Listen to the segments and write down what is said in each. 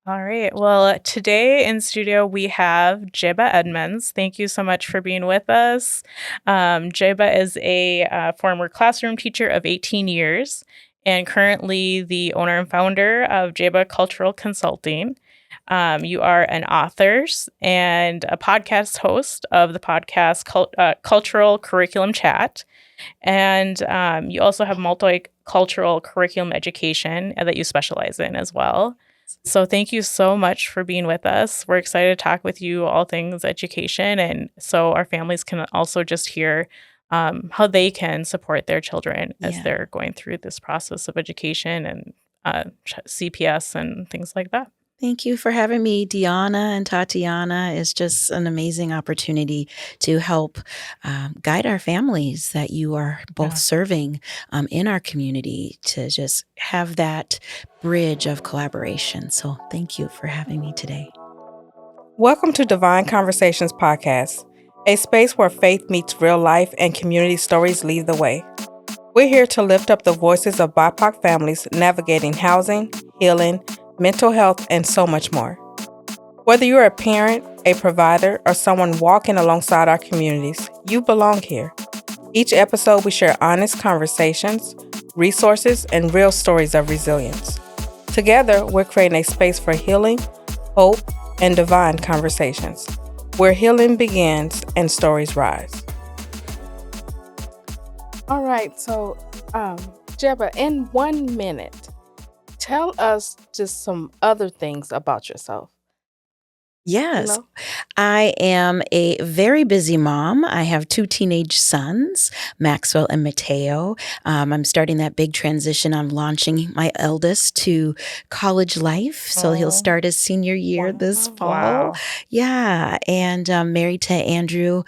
All right. Well, today in studio we have Jebeh Edmunds. Thank you so much for being with us. Jebeh is a former classroom teacher of 18 years and currently the owner and founder of Jebeh Cultural Consulting. You are an author and a podcast host of the podcast Cultural Curriculum Chat. And you also have multicultural curriculum education that you specialize in as well. So thank you so much for being with us. We're excited to talk with you all things education, and so our families can also just hear how they can support their children as Yeah. they're going through this process of education and CPS and things like that. Thank you for having me. Diana and Tatiana is just an amazing opportunity to help guide our families that you are both Yeah. serving in our community to just have that bridge of collaboration. So thank you for having me today. Welcome to Divine Konversations podcast, a space where faith meets real life and community stories lead the way. We're here to lift up the voices of BIPOC families navigating housing, healing, mental health, and so much more. Whether you're a parent, a provider, or someone walking alongside our communities, you belong here. Each episode, we share honest conversations, resources, and real stories of resilience. Together, we're creating a space for healing, hope, and divine conversations, where healing begins and stories rise. All right, so Jebeh, in 1 minute, tell us just some other things about yourself. Yes, I am a very busy mom. I have two teenage sons, Maxwell and Mateo. I'm starting that big transition. I'm launching my eldest to college life. So he'll start his senior year this fall. Wow. Yeah. And I'm married to Andrew.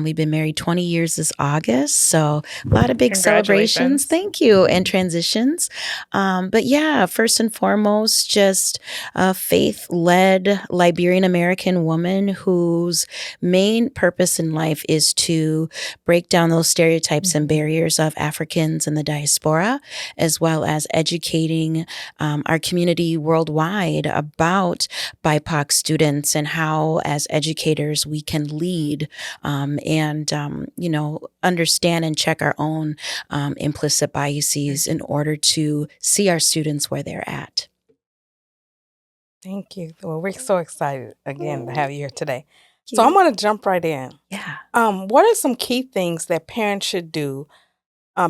We've been married 20 years this August. So a lot of big celebrations. Congratulations. Thank you. And transitions. But yeah, first and foremost, just a faith-led Liberian American woman whose main purpose in life is to break down those stereotypes and barriers of Africans in the diaspora, as well as educating our community worldwide about BIPOC students and how, as educators, we can lead and understand and check our own implicit biases in order to see our students where they're at. Thank you. Well, we're so excited again to have you here today. So I'm going to jump right in. Yeah. What are some key things that parents should do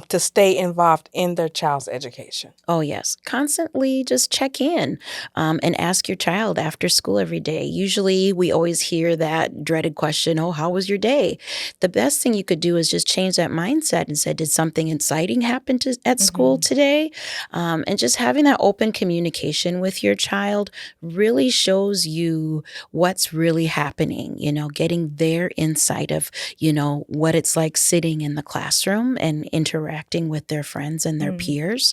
to stay involved in their child's education? Oh, yes. Constantly just check in and ask your child after school every day. Usually we always hear that dreaded question, oh, how was your day? The best thing you could do is just change that mindset and say, did something exciting happen at school today? And just having that open communication with your child really shows you what's really happening, getting their insight of, what it's like sitting in the classroom and interacting with their friends and their peers.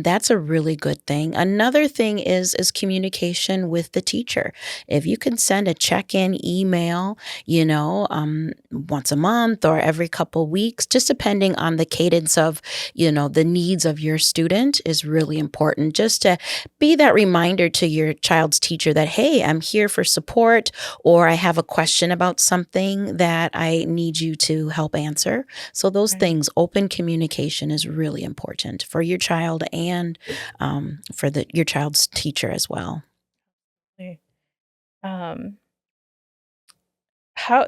That's a really good thing. Another thing is communication with the teacher. If you can send a check-in email, once a month or every couple weeks, just depending on the cadence of, the needs of your student is really important. Just to be that reminder to your child's teacher that, hey, I'm here for support, or I have a question about something that I need you to help answer. So those things, open communication is really important for your child and for your child's teacher as well.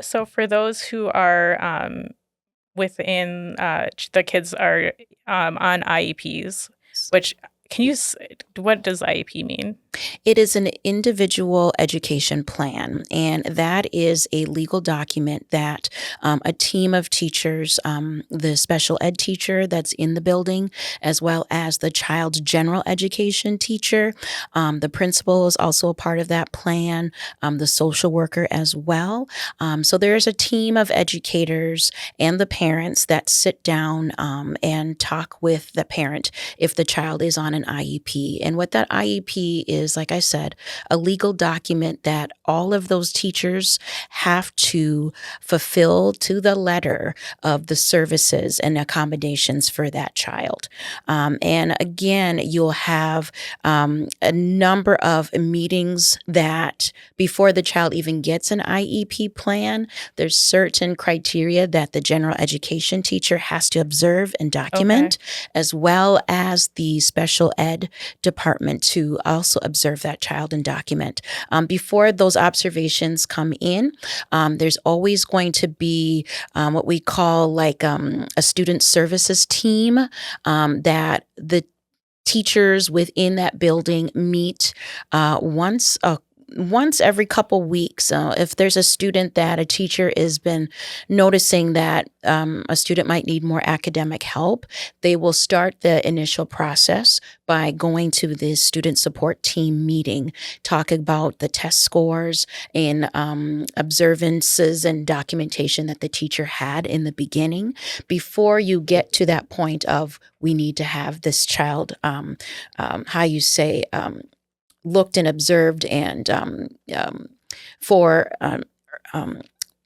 So for those who are within the kids are on IEPs, which what does IEP mean? It is an individual education plan, and that is a legal document that a team of teachers, the special ed teacher that's in the building, as well as the child's general education teacher, the principal is also a part of that plan, the social worker as well. So there's a team of educators and the parents that sit down and talk with the parent if the child is on an IEP. And what that IEP is, like I said, a legal document that all of those teachers have to fulfill to the letter of the services and accommodations for that child. And again, you'll have a number of meetings that before the child even gets an IEP plan, there's certain criteria that the general education teacher has to observe and document, as well as the special ed department to also observe that child and document. Before those observations come in, there's always going to be what we call like a student services team that the teachers within that building meet once every couple weeks. If there's a student that a teacher has been noticing that a student might need more academic help, they will start the initial process by going to the student support team meeting, talk about the test scores and observances and documentation that the teacher had in the beginning before you get to that point of we need to have this child, looked and observed and for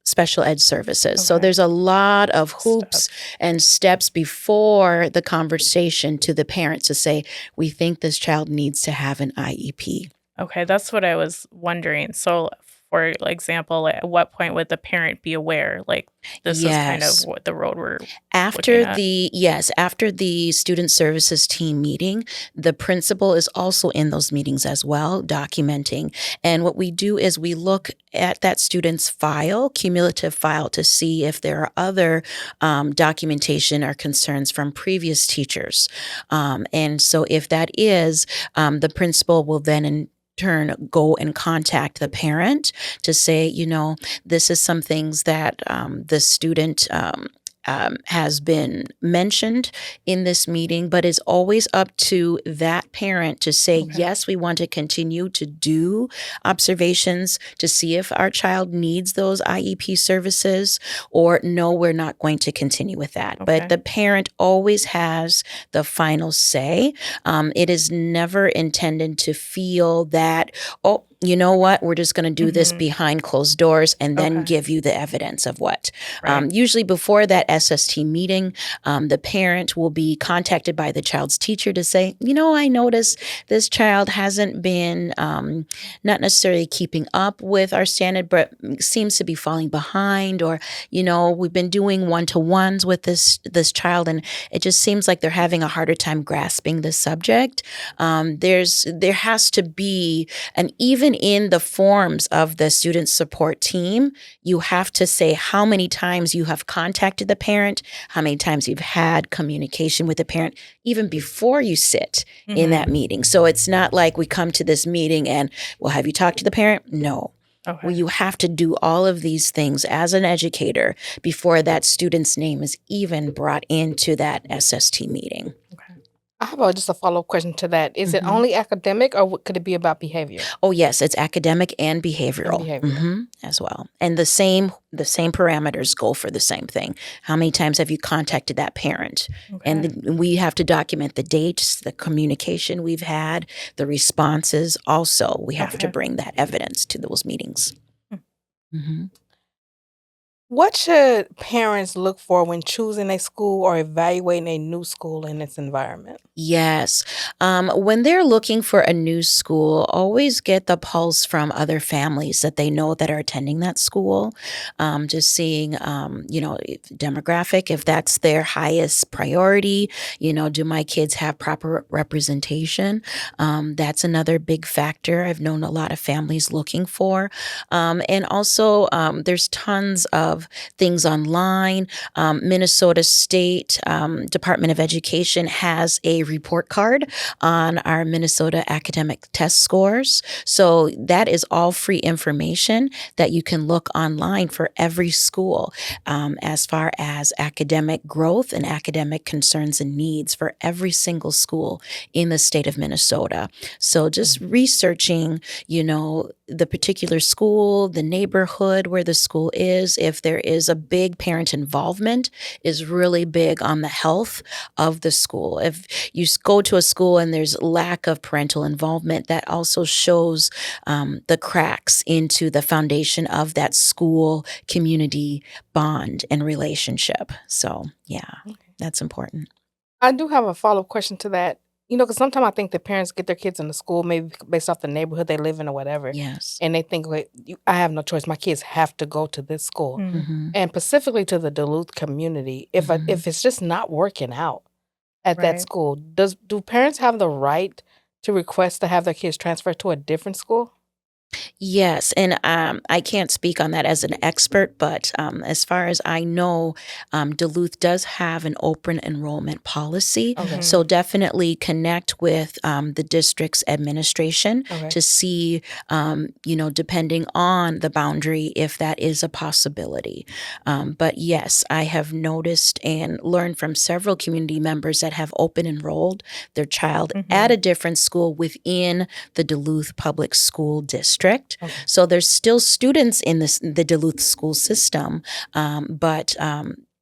special ed services. So there's a lot of hoops and steps before the conversation to the parents to say, we think this child needs to have an IEP. Okay, that's what I was wondering. So, for example, at what point would the parent be aware, like, this is kind of what the road we're after looking at? After the student services team meeting, the principal is also in those meetings as well, documenting. And what we do is we look at that student's file, cumulative file, to see if there are other documentation or concerns from previous teachers. And so if that is, the principal will then in turn go and contact the parent to say, this is some things that the student has been mentioned in this meeting, but it's always up to that parent to say, yes, we want to continue to do observations to see if our child needs those IEP services, or no, we're not going to continue with that. But the parent always has the final say. It is never intended to feel that, oh, you know what, we're just going to do this behind closed doors and then give you the evidence of what. Usually before that SST meeting, the parent will be contacted by the child's teacher to say, I noticed this child hasn't been not necessarily keeping up with our standard, but seems to be falling behind, or, we've been doing one-to-ones with this child, and it just seems like they're having a harder time grasping the subject. There has to be, and even in the forms of the student support team, you have to say how many times you have contacted the parent, how many times you've had communication with the parent, even before you sit in that meeting. So it's not like we come to this meeting and, well, have you talked to the parent? No. Well, you have to do all of these things as an educator before that student's name is even brought into that SST meeting. I have just a follow-up question to that. Is it only academic, or could it be about behavior? Oh, yes, it's academic and behavioral, as well. And the same parameters go for the same thing. How many times have you contacted that parent? And we have to document the dates, the communication we've had, the responses. Also, we have to bring that evidence to those meetings. What should parents look for when choosing a school or evaluating a new school in its environment? Yes. When they're looking for a new school, always get the pulse from other families that they know that are attending that school. Just seeing, demographic, if that's their highest priority, do my kids have proper representation? That's another big factor I've known a lot of families looking for. And also, there's tons of things online. Minnesota State Department of Education has a report card on our Minnesota academic test scores. So that is all free information that you can look online for every school as far as academic growth and academic concerns and needs for every single school in the state of Minnesota. So just researching, the particular school, the neighborhood where the school is, if there is a big parent involvement, is really big on the health of the school. If you go to a school and there's lack of parental involvement, that also shows the cracks into the foundation of that school community bond and relationship. So, yeah, that's important. I do have a follow-up question to that. Because sometimes I think that parents get their kids into school maybe based off the neighborhood they live in or whatever, Yes. and they think, "Wait, I have no choice. My kids have to go to this school." Mm-hmm. And specifically to the Duluth community, if it's just not working out at that Right. school, do parents have the right to request to have their kids transferred to a different school? Yes, and I can't speak on that as an expert, but as far as I know, Duluth does have an open enrollment policy. Okay. So definitely connect with the district's administration Okay. to see, depending on the boundary, if that is a possibility. But yes, I have noticed and learned from several community members that have open enrolled their child at a different school within the Duluth Public School District. Okay. So there's still students in the Duluth school system, but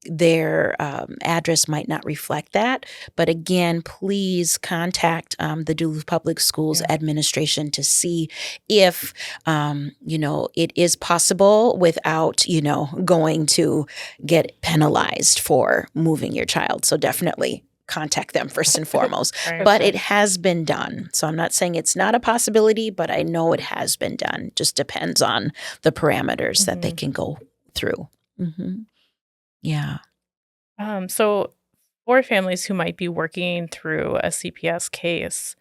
their address might not reflect that. But again, please contact the Duluth Public Schools administration to see if, it is possible without, going to get penalized for moving your child. So definitely contact them first and foremost. Right. But it has been done. So I'm not saying it's not a possibility, but I know it has been done. Just depends on the parameters that they can go through. Yeah. So for families who might be working through a CPS case,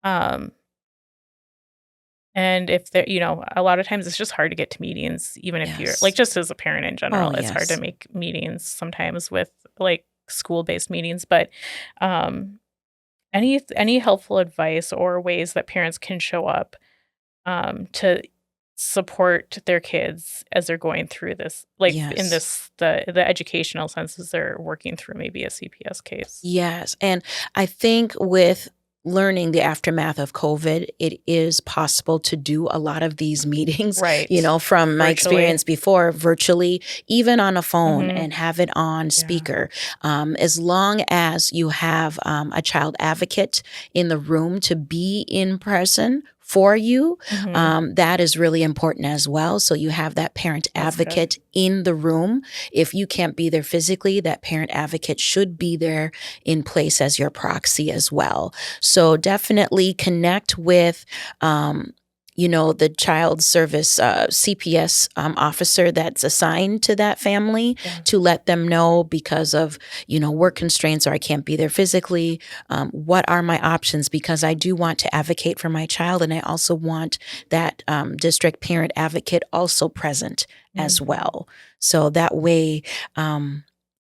and if they're, a lot of times it's just hard to get to meetings, even if you're Yes. like, just as a parent in general, Oh, it's hard yes. to make meetings sometimes with like school-based meetings. But any helpful advice or ways that parents can show up to support their kids as they're going through this, like in Yes. this the educational sense as they're working through maybe a CPS case? Yes. And I think with learning the aftermath of COVID, it is possible to do a lot of these meetings, Right. From my Virtually. experience before, virtually, even on a phone Mhm. and have it on speaker. As long as you have a child advocate in the room to be in person for you, that is really important as well. So you have that parent That's good. advocate in the room. If you can't be there physically, that parent advocate should be there in place as your proxy as well. So definitely connect with, the child service CPS officer that's assigned to that family to let them know because of, work constraints or I can't be there physically. What are my options? Because I do want to advocate for my child, and I also want that district parent advocate also present as well. So that way,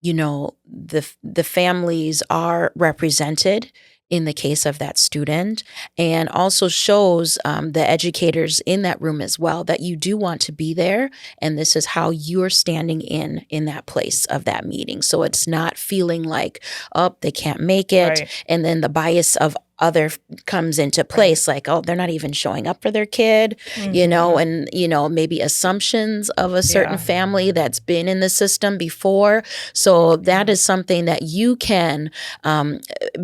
the families are represented in the case of that student, and also shows the educators in that room as well that you do want to be there, and this is how you're standing in that place of that meeting. So it's not feeling like, oh, they can't make it, Right. and then the bias of other comes into place, like, oh, they're not even showing up for their kid, and maybe assumptions of a certain family that's been in the system before. So that is something that you can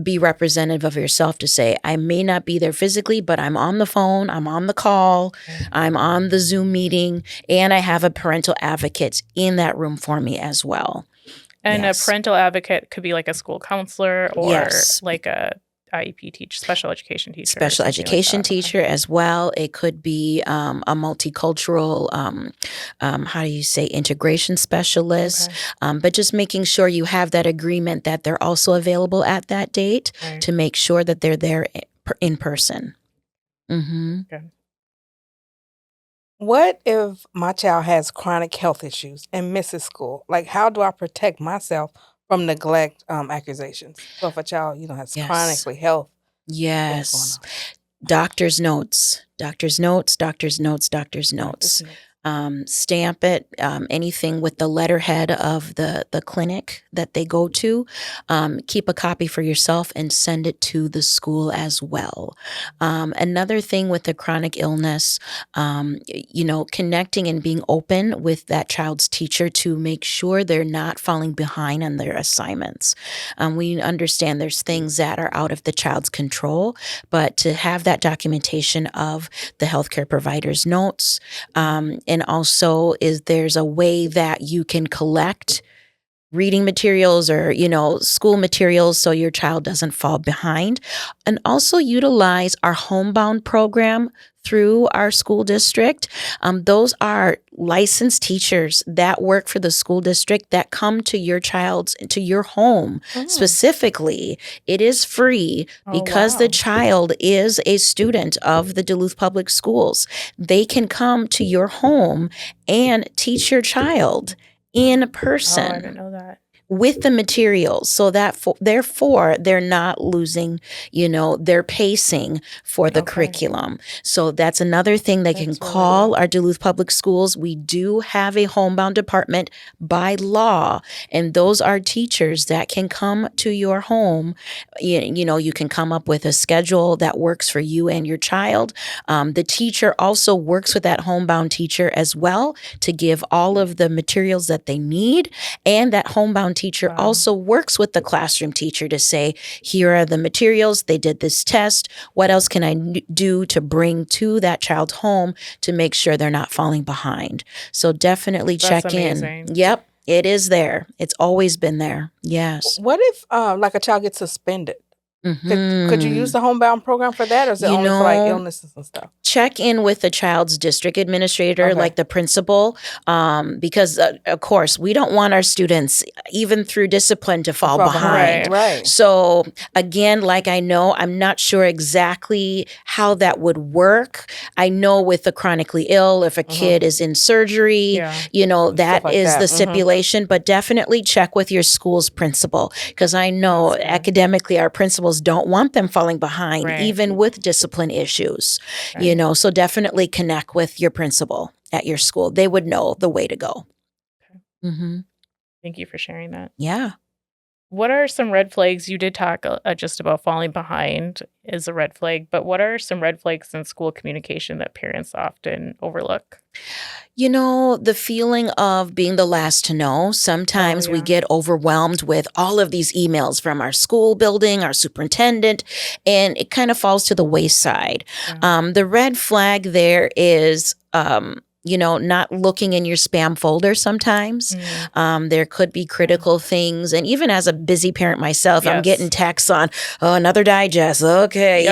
be representative of yourself to say, I may not be there physically, but I'm on the phone, I'm on the call, I'm on the Zoom meeting, and I have a parental advocate in that room for me as well. And Yes. a parental advocate could be like a school counselor or Yes. like a IEP teacher, special education teacher. or Special something like education that. Okay. teacher as well. It could be a multicultural, integration specialist. Okay. But just making sure you have that agreement that they're also available at that date Right. to make sure that they're there in person. Good. What if my child has chronic health issues and misses school? Like, how do I protect myself from neglect accusations? So if a child, has Yes. chronically health things going Yes. on. Doctor's notes. Doctor's notes. Doctor's notes. Doctor's notes. Doctor's notes. stamp it, anything with the letterhead of the clinic that they go to. Keep a copy for yourself and send it to the school as well. Another thing with the chronic illness, connecting and being open with that child's teacher to make sure they're not falling behind on their assignments. We understand there's things that are out of the child's control, but to have that documentation of the healthcare provider's notes, and also there's a way that you can collect reading materials or, school materials so your child doesn't fall behind. And also utilize our homebound program through our school district. Those are licensed teachers that work for the school district that come to your home specifically. It is free because the child is a student of the Duluth Public Schools. They can come to your home and teach your child in person. I didn't know that. With the materials, so that therefore they're not losing, their pacing for the curriculum. So that's another thing they can call our Duluth Public Schools. We do have a homebound department by law, and those are teachers that can come to your home. You can come up with a schedule that works for you and your child. The teacher also works with that homebound teacher as well to give all of the materials that they need, and that homebound teacher also works with the classroom teacher to say, here are the materials, they did this test, what else can I do to bring to that child's home to make sure they're not falling behind. So definitely check in. Yep, it is there. It's always been there. Yes. What if like a child gets suspended? Could you use the homebound program for that, or is it only for like illnesses and stuff? Check in with the child's district administrator, like the principal, because of course we don't want our students, even through discipline, to fall behind. Right. So again, I'm not sure exactly how that would work. I know with the chronically ill, if a kid is in surgery, that is the stipulation, but definitely check with your school's principal, because I know academically our principals don't want them falling behind, even with discipline issues, so definitely connect with your principal at your school. They would know the way to go. Thank you for sharing that. Yeah. What are some red flags? You did talk just about falling behind is a red flag, but what are some red flags in school communication that parents often overlook? The feeling of being the last to know. Sometimes we get overwhelmed with all of these emails from our school building, our superintendent, and it kind of falls to the wayside. The red flag there is not looking in your spam folder sometimes. There could be critical things. And even as a busy parent myself, I'm getting texts on, another digest. Okay,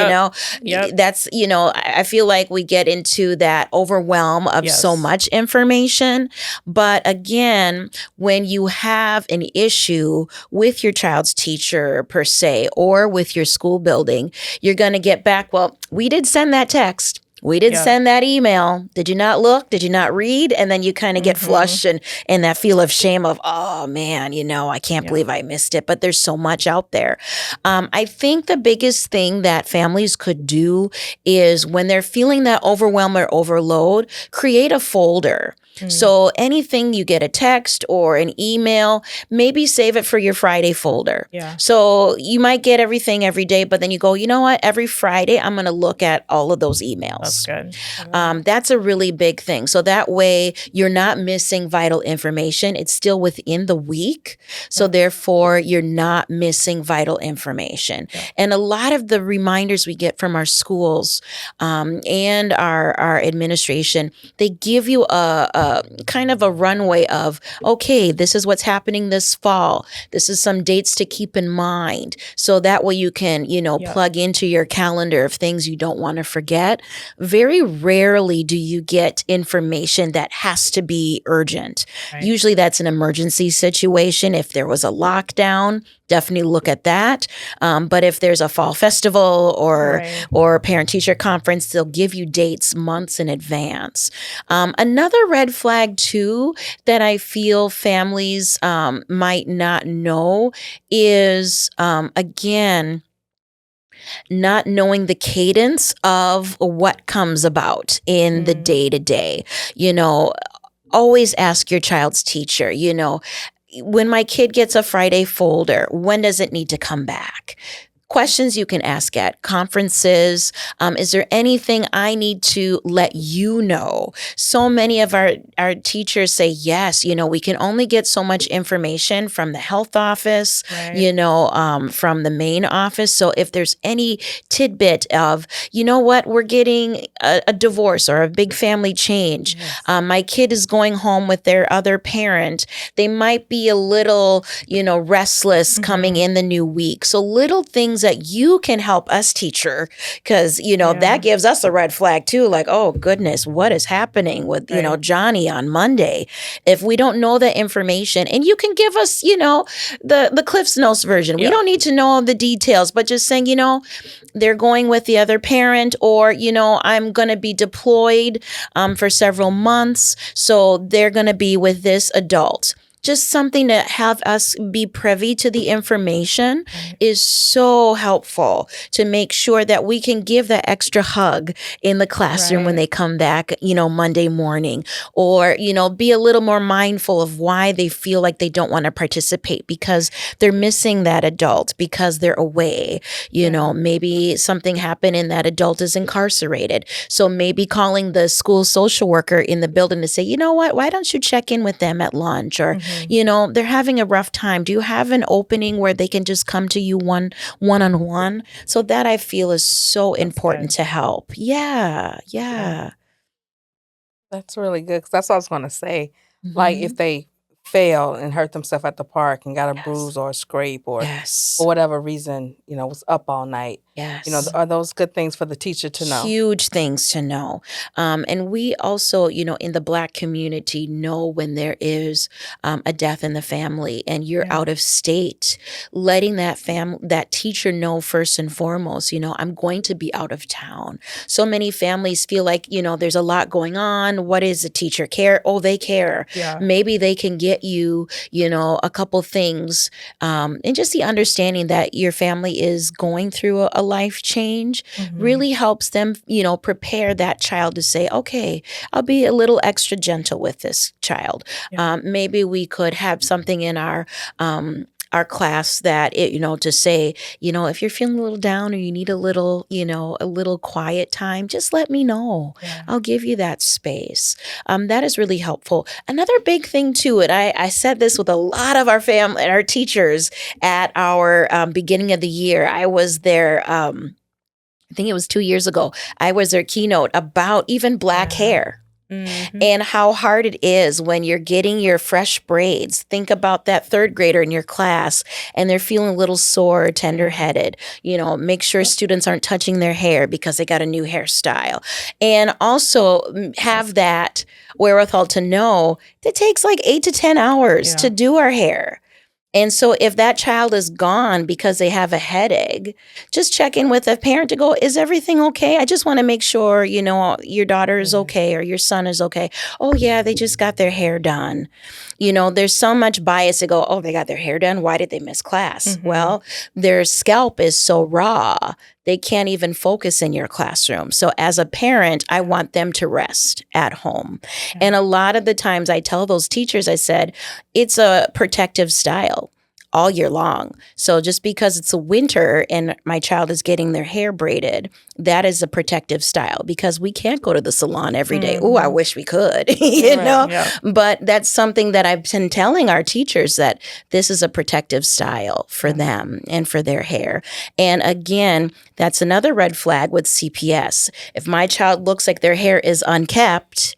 that's, I feel like we get into that overwhelm of so much information. But again, when you have an issue with your child's teacher per se, or with your school building, you're going to get back, well, we did send that text. We did send that email. Did you not look? Did you not read? And then you kind of get flushed and that feel of shame of, oh man, I can't believe I missed it. But there's so much out there. I think the biggest thing that families could do is when they're feeling that overwhelm or overload, create a folder. So anything you get a text or an email, maybe save it for your Friday folder. So you might get everything every day, but then you go, you know what? Every Friday, I'm going to look at all of those emails. That's good. That's a really big thing. So that way you're not missing vital information. It's still within the week. So therefore you're not missing vital information. And a lot of the reminders we get from our schools and our administration, they give you a kind of a runway of, okay, this is what's happening this fall. This is some dates to keep in mind. So that way you can, plug into your calendar of things you don't want to forget. Very rarely do you get information that has to be urgent. Usually that's an emergency situation. If there was a lockdown, definitely look at that. But if there's a fall festival or parent-teacher conference, they'll give you dates months in advance. Another red flag too that I feel families might not know is, again, not knowing the cadence of what comes about in the day to day. Always ask your child's teacher, when my kid gets a Friday folder, when does it need to come back? Questions you can ask at conferences. Is there anything I need to let you know? So many of our teachers say, yes, we can only get so much information from the health office, Right. from the main office. So if there's any tidbit of, we're getting a divorce or a big family change. Yes. My kid is going home with their other parent. They might be a little, restless coming in the new week. So little things that you can help us, teacher, because, that gives us a red flag too. Like, oh, goodness, what is happening with, Right. Johnny on Monday? If we don't know the information, and you can give us, the Cliff's Notes version. We don't need to know all the details, but just saying, they're going with the other parent, or, I'm going to be deployed for several months. So they're going to be with this adult. Just something to have us be privy to the information is so helpful to make sure that we can give that extra hug in the classroom when they come back, Monday morning, or, be a little more mindful of why they feel like they don't want to participate because they're missing that adult, because they're away. Maybe something happened and that adult is incarcerated. So maybe calling the school social worker in the building to say, you know what, why don't you check in with them at lunch? Or, they're having a rough time. Do you have an opening where they can just come to you one-on-one? So that I feel is so important to help. Yeah. That's really good, because that's what I was going to say. Like, if they fell and hurt themselves at the park and got a bruise or a scrape, or for whatever reason, was up all night. Yes. Are those good things for the teacher to know? Huge things to know. And we also, in the Black community, know when there is a death in the family and you're out of state, letting that teacher know first and foremost, I'm going to be out of town. So many families feel like, there's a lot going on. What is the teacher care? Oh, they care. Yeah. Maybe they can get you, a couple things. And just the understanding that your family is going through a life change really helps them, prepare that child to say, okay, I'll be a little extra gentle with this child. Maybe we could have something in our class that to say, if you're feeling a little down or you need a little quiet time, just let me know. I'll give you that space. That is really helpful. Another big thing too, and I said this with a lot of our family and our teachers at our beginning of the year. I was there, I think it was 2 years ago. I was their keynote about even Black hair. And how hard it is when you're getting your fresh braids. Think about that third grader in your class and they're feeling a little sore or tender-headed. Make sure students aren't touching their hair because they got a new hairstyle. And also have that wherewithal to know it takes like 8 to 10 hours to do our hair. And so if that child is gone because they have a headache, just check in with a parent to go, is everything okay? I just want to make sure, your daughter is okay or your son is okay. Oh, yeah, they just got their hair done. There's so much bias to go, oh, they got their hair done. Why did they miss class? Well, their scalp is so raw, they can't even focus in your classroom. So as a parent, I want them to rest at home. And a lot of the times I tell those teachers, I said, it's a protective style all year long. So just because it's a winter and my child is getting their hair braided, that is a protective style because we can't go to the salon every day. Oh, I wish we could, But that's something that I've been telling our teachers, that this is a protective style for them and for their hair. And again, that's another red flag with CPS. If my child looks like their hair is unkept,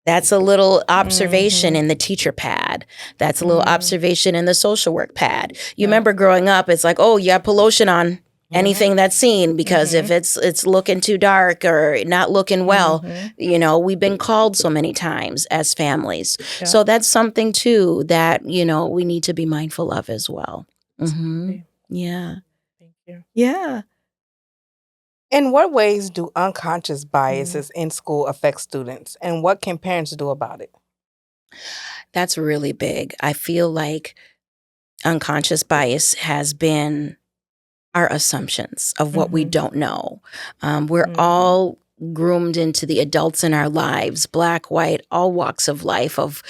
that's a little observation in the teacher pad. That's a little observation in the social work pad. You remember growing up, it's like, oh, you have lotion on anything that's seen, because if it's looking too dark or not looking well, we've been called so many times as families. So that's something too that, we need to be mindful of as well. Yeah. Thank you. Yeah. In what ways do unconscious biases in school affect students, and what can parents do about it? That's really big. I feel like unconscious bias has been our assumptions of what we Mhm. don't know. We're Mhm. all groomed into the adults in our lives, black, white, all walks of life, of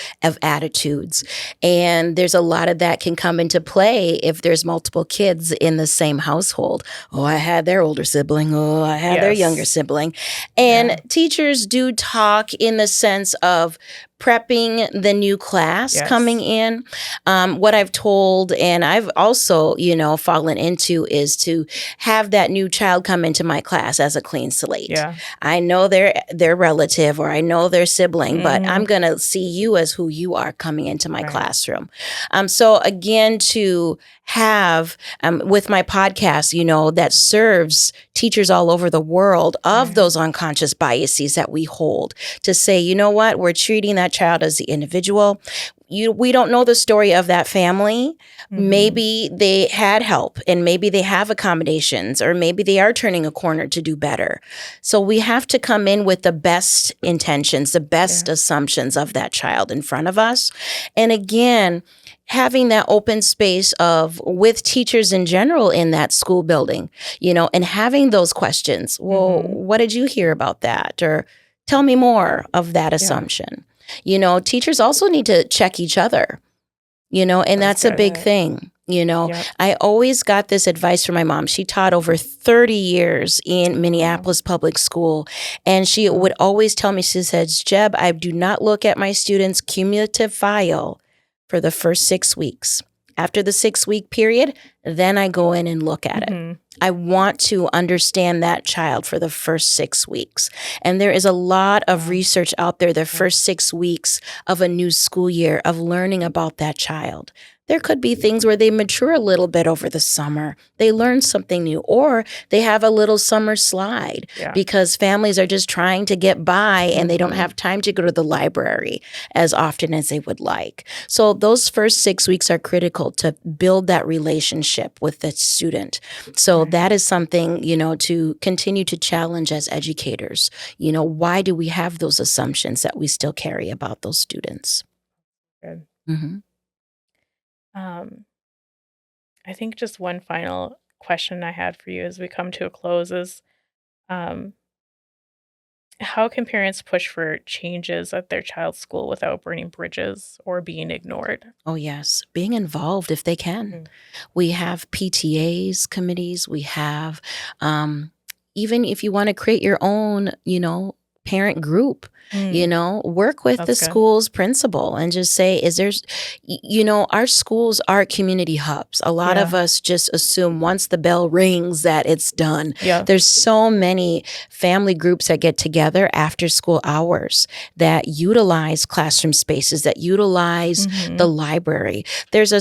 attitudes. And there's a lot of that can come into play if there's multiple kids in the same household. Oh, I had their older sibling. Oh, I had their younger Yes. sibling. And Yeah. teachers do talk in the sense of prepping the new class coming Yes. in. What I've told, and I've also, fallen into, is to have that new child come into my class as a clean slate. Yeah. I know their relative, or I know their sibling, but I'm Mhm. going to see you as who you are coming into my Right. classroom. So again, to have with my podcast, that serves teachers all over the world of Right. those unconscious biases that we hold, to say, you know what, we're treating that child as the individual. We don't know the story of that family. Mhm. Maybe they had help, and maybe they have accommodations, or maybe they are turning a corner to do better. So we have to come in with the best intentions, the best Yeah. assumptions of that child in front of us. And again, having that open space with teachers in general in that school building, and having those questions. Well, Mhm. what did you hear about that? Or tell me more of that Yeah. assumption. Teachers also need to check each other, and that's a good. big thing. Yep. I always got this advice from my mom. She taught over 30 years in Minneapolis public school. And she would always tell me, she says, Jeb, I do not look at my students' cumulative file for the first 6 weeks. After the 6-week period, then I go in and look at it. Mhm. I want to understand that child for the first 6 weeks. And there is a lot of Wow. research out there, the first 6 weeks of a new school year, of learning about that child. There could be things where they mature a little bit over the summer. They learn something new, or they have a little summer slide Yeah. because families are just trying to get by and they don't Mhm. have time to go to the library as often as they would like. So those first 6 weeks are critical to build that relationship with the student. So Right. that is something, to continue to challenge as educators. Why do we have those assumptions that we still carry about those students? Good. Mm-hmm. I think just one final question I had for you as we come to a close is, um, how can parents push for changes at their child's school without burning bridges or being ignored? Oh, yes. Being involved if they can. Mhm. We have PTAs committees. We have, even if you want to create your own, parent group, work with the That's good. school's principal and just say, our schools are community hubs. A lot of Yeah. us just assume once the bell rings that it's done. Yeah. There's so many family groups that get together after school hours that utilize classroom spaces, that utilize the Mhm. library. There's a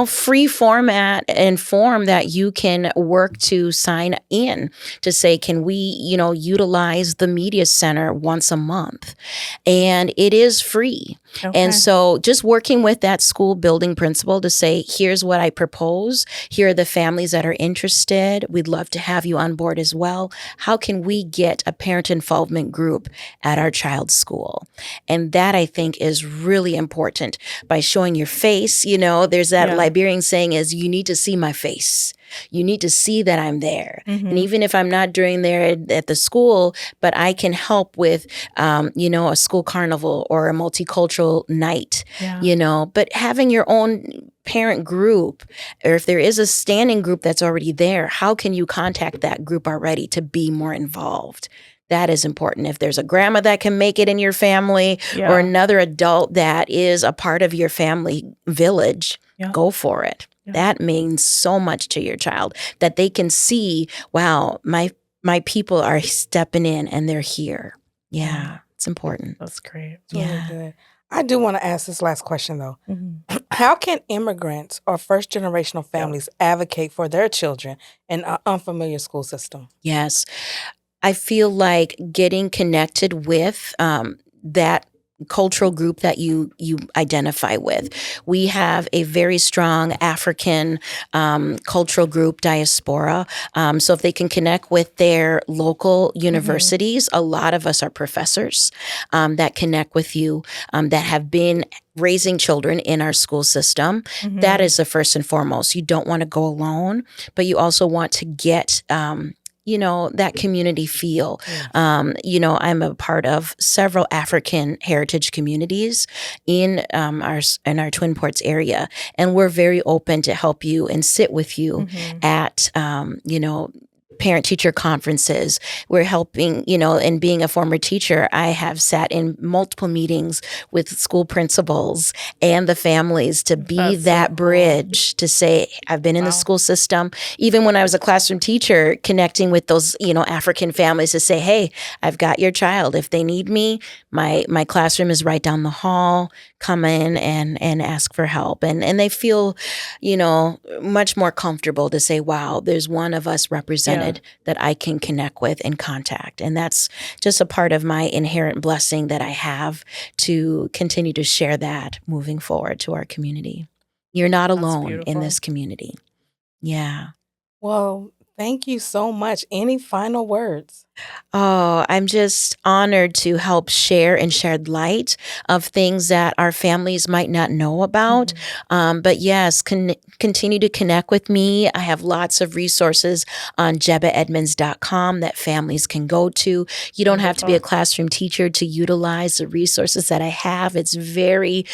free format and form that you can work to sign in to say, can we utilize the media center once a month? And it is free. Okay. And so just working with that school building principal to say, here's what I propose. Here are the families that are interested. We'd love to have you on board as well. How can we get a parent involvement group at our child's school? And that, I think, is really important. By showing your face, there's that Yeah. Liberian saying is, you need to see my face. You need to see that I'm there. And Mhm. even if I'm not doing there at the school, but I can help with, a school carnival or a multicultural night, Yeah. but having your own parent group, or if there is a standing group that's already there, how can you contact that group already to be more involved? That is important. If there's a grandma that can make it in your family, or Yeah. another adult that is a part of your family village, Yeah. go for it. Yeah. That means so much to your child, that they can see, wow, my people are stepping in and they're here. Yeah, it's important. That's great. It's really Yeah. good. I do want to ask this last question though. Mhm. How can immigrants or first generational families advocate for their children in an unfamiliar school system? Yes. I feel like getting connected with that cultural group that you identify with. We have a very strong African cultural group, diaspora. So if they can connect with their local universities, a lot of us are professors that connect with you, that have been raising children in our school system. That is the first and foremost. You don't want to go alone, but you also want to get that community feel. I'm a part of several African heritage communities in our Twin Ports area, and we're very open to help you and sit with you at parent-teacher conferences. We're helping, and being a former teacher, I have sat in multiple meetings with school principals and the families to be that bridge to say, I've been in the school system. Even when I was a classroom teacher, connecting with those, African families to say, hey, I've got your child. If they need me, my classroom is right down the hall. Come in and ask for help. And they feel, much more comfortable to say, wow, there's one of us represented that I can connect with and contact. And that's just a part of my inherent blessing that I have to continue to share that moving forward to our community. You're not alone in this community. Yeah. Well, thank you so much. Any final words? Oh, I'm just honored to help share and shed light of things that our families might not know about. But yes, continue to connect with me. I have lots of resources on JebehEdmunds.com that families can go to. You don't have to be a classroom teacher to utilize the resources that I have. It's very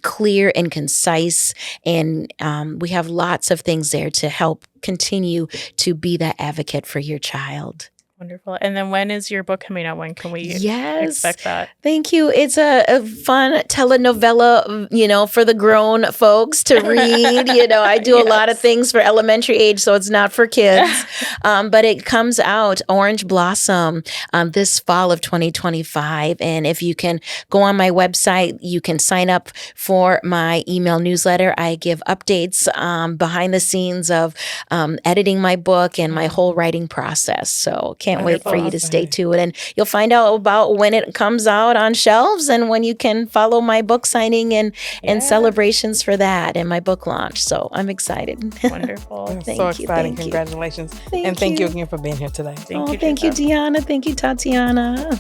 clear and concise, and we have lots of things there to help continue to be that advocate for your child. Wonderful. And then when is your book coming out? When can we expect that? Thank you. It's a fun telenovela, for the grown folks to read. I do a lot of things for elementary age, so it's not for kids. But it comes out Orange Blossom this fall of 2025. And if you can go on my website, you can sign up for my email newsletter. I give updates behind the scenes of editing my book and my whole writing process. So can't wait for you to stay tuned, and you'll find out about when it comes out on shelves and when you can follow my book signing and celebrations for that and my book launch. So I'm excited. Wonderful. Thank you. Exciting. Congratulations. Thank you again for being here today. Thank you, Deanna. Thank you, Tatiana.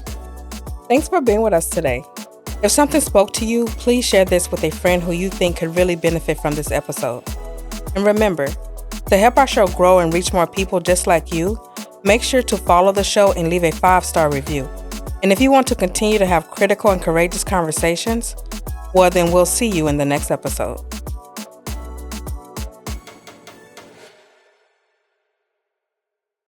Thanks for being with us today. If something spoke to you, please share this with a friend who you think could really benefit from this episode. And remember, to help our show grow and reach more people just like you, make sure to follow the show and leave a 5-star review. And if you want to continue to have critical and courageous conversations, well, then we'll see you in the next episode.